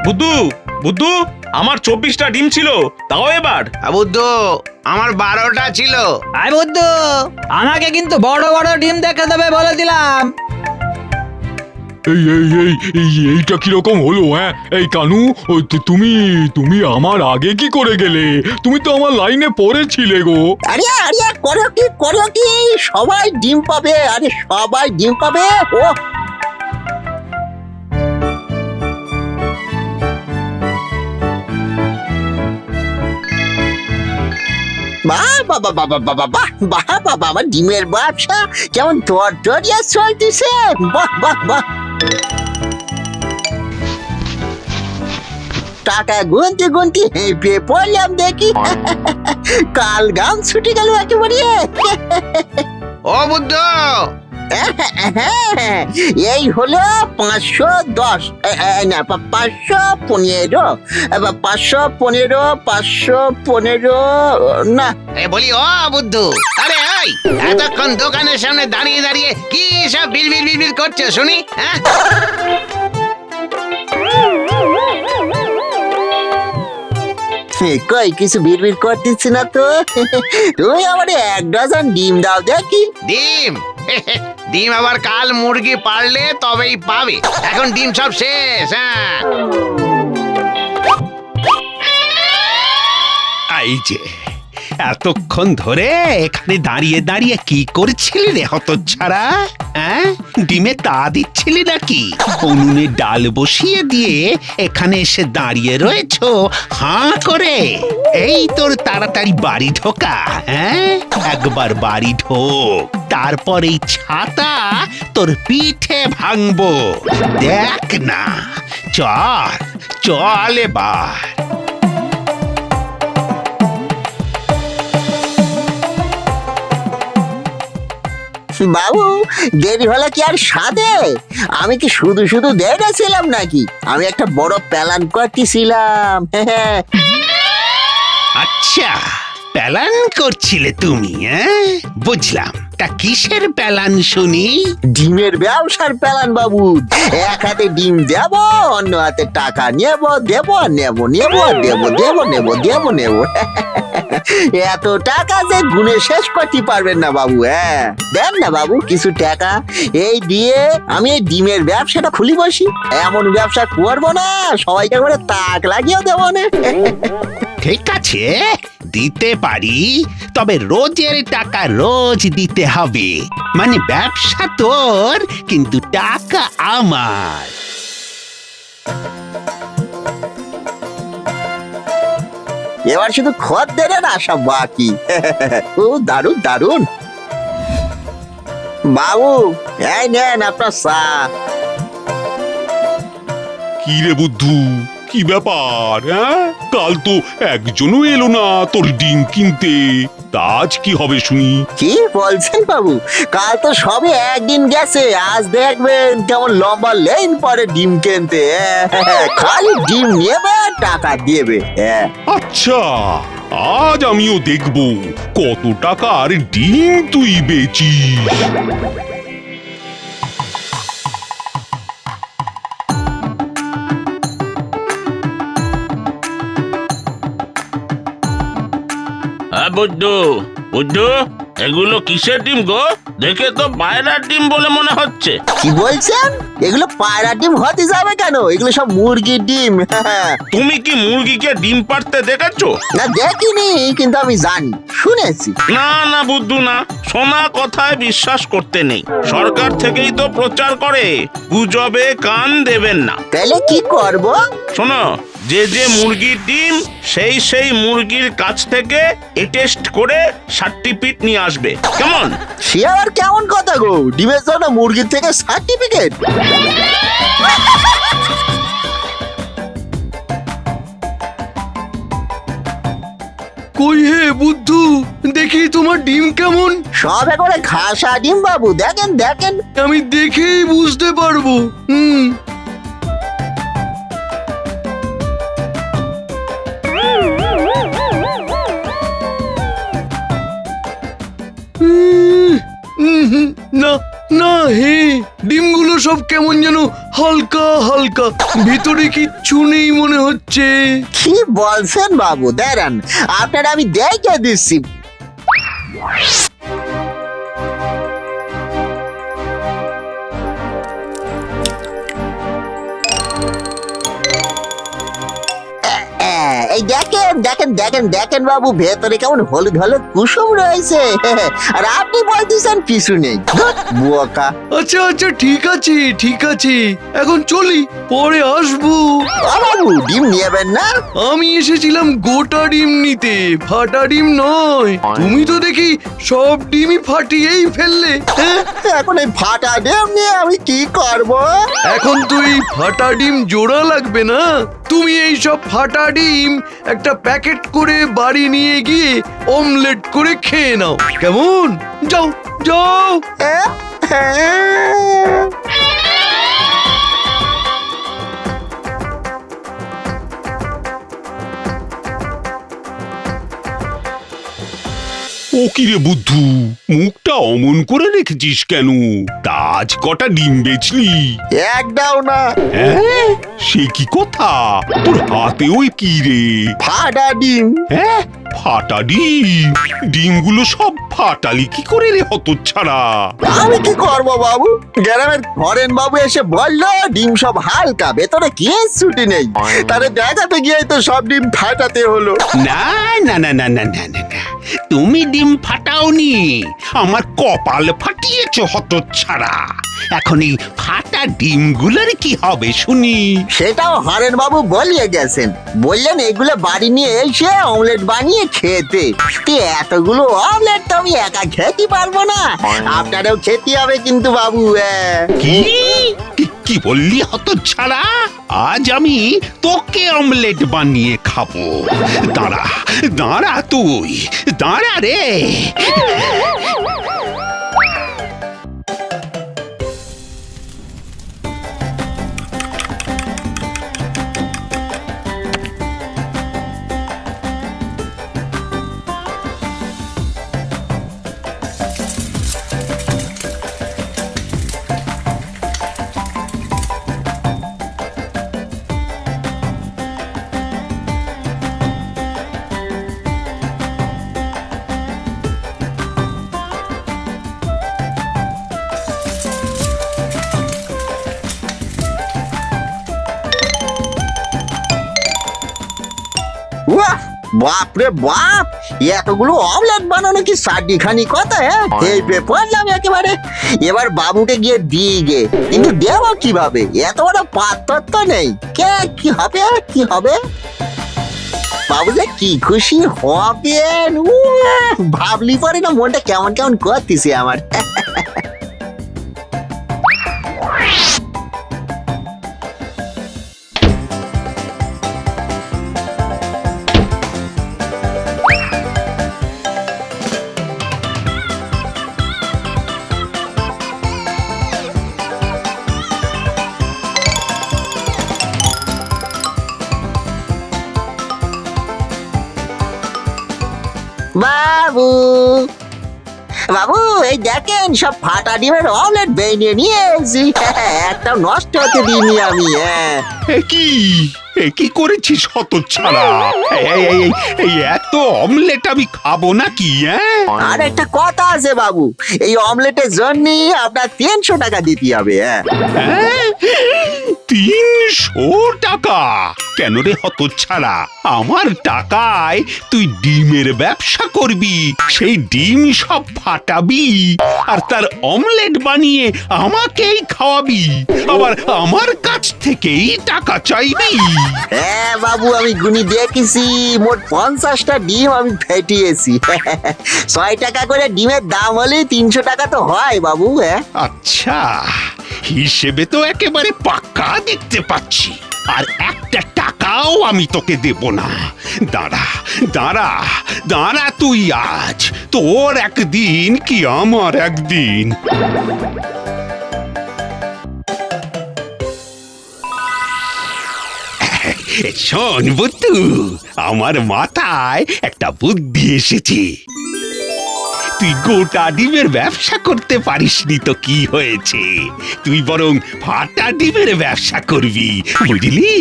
বুদ্ধু বুদ্ধু, আমার 24টা ডিম ছিল, তাও এবার। বুদ্ধু, আমার 12টা ছিল। আয় বুদ্ধু, আমাকে কিন্তু বড় বড় ডিম দেখে দেবে বলে দিলাম। এই এই এই এই এইটা কিরকম হলো? হ্যাঁ, এই কানু, তুমি তুমি আমার আগে কি করে গেলে? তুমি তো আমার লাইনে পরে ছিলে গো। আরে আরে, করো কি, সবাই ডিম পাবে, আরে সবাই ডিম পাবে। ও বাহ বাবা বাবা বাবা বাহ বাহ বাবা, আমার ডিমের ব্যবসা কেমন দরিয়া চলতেছে। বাহ বাহ বাহ, টাকা গুনতে গুনতে হেঁপে পড়লাম দেখি। কাল গাম ছুটে গেল একেবারে। ও বুদ্ধু, এই হলো 510, না 515, 515 না। বলি ও বুদ্ধু, আরে এই এতক্ষণ দোকানের সামনে দাঁড়িয়ে দাঁড়িয়ে কি সব বিল বিল বিল বিল করছো শুনি? হ্যাঁ, কই কিছু বিড়বিড় করতেছি না তো। তুমি আমার 1 ডজন ডিম দাও দেখি। ডিম? ডিম আবার কাল মুরগি পারলে তবেই পাবে, এখন ডিম সব শেষ। হ্যাঁ, এই যে এতক্ষণ ধরে এখানে দাঁড়িয়ে দাঁড়িয়ে কি করছিলি রে হতচ্ছাড়া? হ্যাঁ, ডিমে তা দিচ্ছিলি নাকি? উনুনে ডাল বসিয়ে দিয়ে এখানে এসে দাঁড়িয়ে রয়েছো হাঁ করে। এই তোর তাড়াতাড়ি বাড়ি ঢোকা। হ্যাঁ, একবার বাড়ি ঢোক, তারপর এই ছাতা তোর পিঠে ভাঙবো। দেখ না, চল চল এবার। বাবু, দেরি হলে কি আর সাধে? আমি কি শুধু শুধু দেখেছিলাম নাকি? আমি একটা বড় প্ল্যান করতেছিলাম। আচ্ছা, প্ল্যান করছিলে তুমি? হ্যাঁ, বুঝলাম। তা কিসের প্ল্যান শুনি? ডিমের ব্যবসার প্ল্যান বাবু। এক হাতে ডিম দেব, অন্য হাতে টাকা নেব, দেব নেব নেব দেব দেব নেব দেব নেব। এত টাকা যে গুনে শেষ করতে পারবেন না বাবু। হ্যাঁ, দেন না বাবু কিছু টাকা, এই দিয়ে আমি এই ডিমের ব্যবসাটা খুলি বসি। এমন ব্যবসা করবো না সবাইকে করে তাক লাগিয়ে দেবো না। ঠিক আছে, দিতে পারি, তবে রোজের টাকা রোজ দিতে হবে। মানে ব্যবসা তোর, কিন্তু টাকা আমার। এবার শুধু খদ্দেরের আশা বাকি। ও দারুন দারুন। বাবু, এই নেন আপনার চা। কি রে বুদ্ধু, কি ব্যাপার? হ্যাঁ, কাল তো একজনও এলো না তোর ডিম কিনতে। তা আজ কি হবে শুনি? কি বলছেন বাবু? কাল তো সবে একদিন গেছে, আজ দেখবেন কেমন লম্বা লাইন পরে ডিম কিনতে। খালি ডিম নেবে, টাকা দেবে। আচ্ছা, আজ আমিও দেখব কত টাকার ডিম তুই বেচিস। বুদ্ধু বুদ্ধু, এগুলো কিসের ডিম গো? দেখে তো পায়রার ডিম বলে মনে হচ্ছে। কি বলছেন? এগুলো পায়রা ডিম হতে যাবে কেন? এগুলো সব মুরগির ডিম। তুমি কি মুরগিকে ডিম পাড়তে দেখেছো? না দেখিনি, কিন্তু আমি জানি, শুনেছি। না না বুদ্ধু না, শোনা কথায় বিশ্বাস করতে নেই। সরকার থেকেই তো প্রচার করে, গুজবে কান দেবেন না। তাহলে কি করব? শোনো, যে যে মুরগির ডিম সেই মুরগির কাছ থেকে টেস্ট করে সার্টিফিকেট নিয়ে আসবে, কেমন? সে আবার কেমন কথা গো? ডিমের জন্য মুরগির থেকে সার্টিফিকেট? কই হে বুদ্ধু, দেখি তোমার ডিম কেমন। সব একবারে খাসা ডিম বাবু, দেখেন দেখেন। আমি দেখেই বুঝতে পারবো। না, না হে, ডিমগুলো সব কেমন যেন হালকা হালকা, ভিতরে কিচ্ছু নেই মনে হচ্ছে। কি বলছেন বাবু, দাঁড়ান আপনার আমি দেখে দিচ্ছি। এই দেখেন দেখেন দেখেন দেখেন বাবু, ভেতরে কেমন হলুদ হলুদ কুসুম রয়েছে, আর আপনি বলতেছেন কিছু নেই। বুয়াকা। আচ্ছা আচ্ছা, ঠিক আছে ঠিক আছে, এখন চলি, পরে আসবো। বাবু ডিম নেবেন না? আমি এসেছিলাম গোটা ডিম নিতে, ফাটা ডিম নয়। তুমি তো দেখি সব ডিমই ফাটিয়েই ফেললে। হ্যাঁ? এখন এই ফাটা ডিম নিয়ে আমি কি করব? এখন তুই ফাটা ডিম জোড়া লাগবে না, তুমি এই সব ফাটা ডিম একটা প্যাকেট করে বাড়ি নিয়ে গিয়ে অমলেট করে খেয়ে নাও, কেমন? যাও যাও। ও কি রে বুদ্ধু, মুখটা অমন করে রেখেছিস কেন? আজ কটা ডিম বেচলি? একটাও না। হ্যাঁ, সে কি কথা? তোর হাতে ওই কি রে? ফাটা ডিম। হ্যাঁ, ফাটা ডিম? ডিমগুলো সব ফাটালি কি করে রে হতচ্ছাড়া? আমি কি করব বাবু, গ্রামের হরেন বাবু এসে বললো ডিম সব হালকা, ভেতরে কি ছুটি নেই, তারে দেখাতে গিয়ে তো সব ডিম ফাটাতে হলো। না না না না না না না না, তুমি ডিম ফাটাওনি, আমার কপাল ফাটিয়েছো হতচ্ছাড়া। এখন এই ফাটা ডিমগুলোর কি হবে শুনি? সেটাও হরেন বাবু বলিয়ে গেছেন, বললেন এগুলো বাড়ি নিয়ে এসে অমলেট বানিয়ে খেতে। এতগুলো অমলেট তো আমি একা খেতে পারবো না, আপনারও খেতে হবে কিন্তু বাবু। কি কি বললি হতচ্ছাড়া? আজ আমি তোকে অমলেট বানিয়ে খাবো। দাঁড়া দাঁড়া, তুই দাঁড়া রে। বাহ, বাপ রে বাপ, এতগুলো অমলেট বানানো কি সাডিখানি কথা? এই পড়লাম একেবারে। এবার বাবুকে গিয়ে দিয়ে গে, কিন্তু দেব কিভাবে? এত বড় পাত্র তো নেই। কে কি হবে কি হবে? বাবু যে কি খুশি হবেন, ভাবলি পরে না মনটা কেমন কেমন করতেছে আমার। বাবু বাবু, এই দেখেন সব ফাটা ডিমের অমলেট বেরিয়ে নিয়ে এসেছি, একটা নষ্ট হতে দিইনি আমি। এ কি করেছিস হতচ্ছাড়া? এই এত অমলেট আমি খাবো নাকি? আর একটা কথা আছে বাবু, এই অমলেটের জন্য আপনার 300 টাকা দিতে হবে। 300 টাকা? কেন রে হতচ্ছাড়া? আমার টাকায় তুই ডিমের ব্যবসা করবি, সেই ডিম সব ফাটাবি, আর তার অমলেট বানিয়ে আমাকেই খাওয়াবি, আবার আমার কাছ থেকেই টাকা চাইবি? হ্যাঁ বাবু, আমি গুনি দেখেছি, মোট 50টা ডিম আমি ফেটিয়েছি। 6 টাকা করে ডিমের দাম হলে 300 টাকা তো হয় বাবু। আচ্ছা, হিসেবে তো একেবারে পাক্কা দেখতে পাচ্ছি, আর একটা টাকাও আমি তোকে দেব না। দাঁড়া দাঁড়া দাঁড়া, তুই আজ তোর একদিন কি আমার একদিন। শোন বুদ্ধু, আমার মাথায় একটা বুদ্ধি এসেছে। তুই গোটা ডিমের ব্যবসা করতে পারিসনি তো কি হয়েছে, তুই বরং ফাটা ডিমের ব্যবসা করবি, বুঝলি?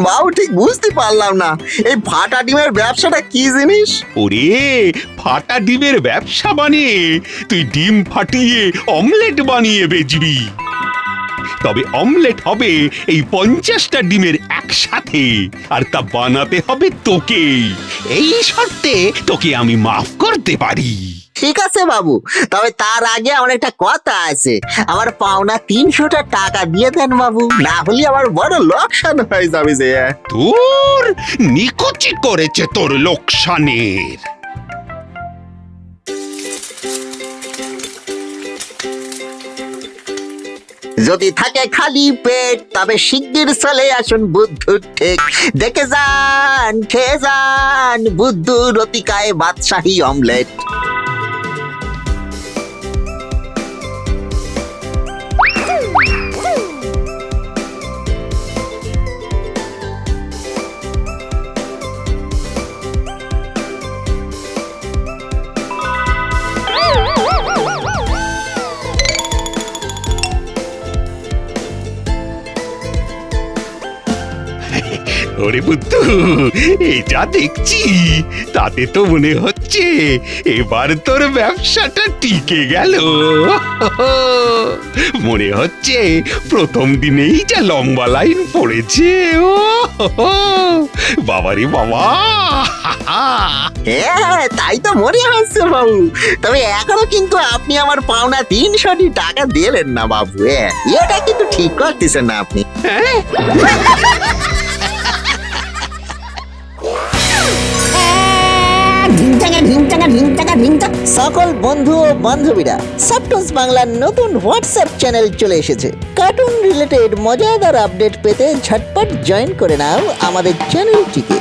বাবু ঠিক বুঝতে পারলাম না এই ফাটা ডিমের ব্যবসাটা কি জিনিস। ওরে, ফাটা ডিমের ব্যবসা বানিয়ে তুই ডিম ফাটিয়ে অমলেট বানিয়ে বেচবি। তবে অমলেট হবে এই 50টা ডিমের একসাথে, আর তা বানাতে হবে তোকে। এই শর্তে তোকে আমি মাফ করতে পারি। ঠিক আছে বাবু, তবে তার আগে আমার একটা কথা আছে। আমার পাওনা 300টা টাকা দিয়ে দেন বাবু, না হলে আমার বড় লোকসান হয়ে যাবে যে। তোর নিকুচি করেছে তোর লোকসানের। যদি থাকে খালি পেট তবে শিগগির চলে আসুন বুদ্ধুর ঠিক। দেখে যান, খেয়ে যান বুদ্ধুর রতিকায় বাদশাহী অমলেট। ওরে বুদ্ধু, এই যা দেখছি তাতে তো মনে হচ্ছে এবার তোর ব্যবসাটা টিকে গেল। মনে হচ্ছে প্রথম দিনেই যা লম্বা লাইন পড়েছে। ও বাবারে বাবা! হ্যাঁ তাই তো মনে হচ্ছে বাবু, তবে এখনো কিন্তু আপনি আমার পাওনা 300টি টাকা দিলেন না বাবু। এটা কিন্তু ঠিক করতেছেন না আপনি। সকল বন্ধু ও বান্ধবীরা, সফটস বাংলার নতুন হোয়াটসঅ্যাপ চ্যানেল চলে এসেছে। কার্টুন রিলেটেড মজাদার আপডেট পেতে ঝটপট জয়েন করে নাও আমাদের চ্যানেলটিকে।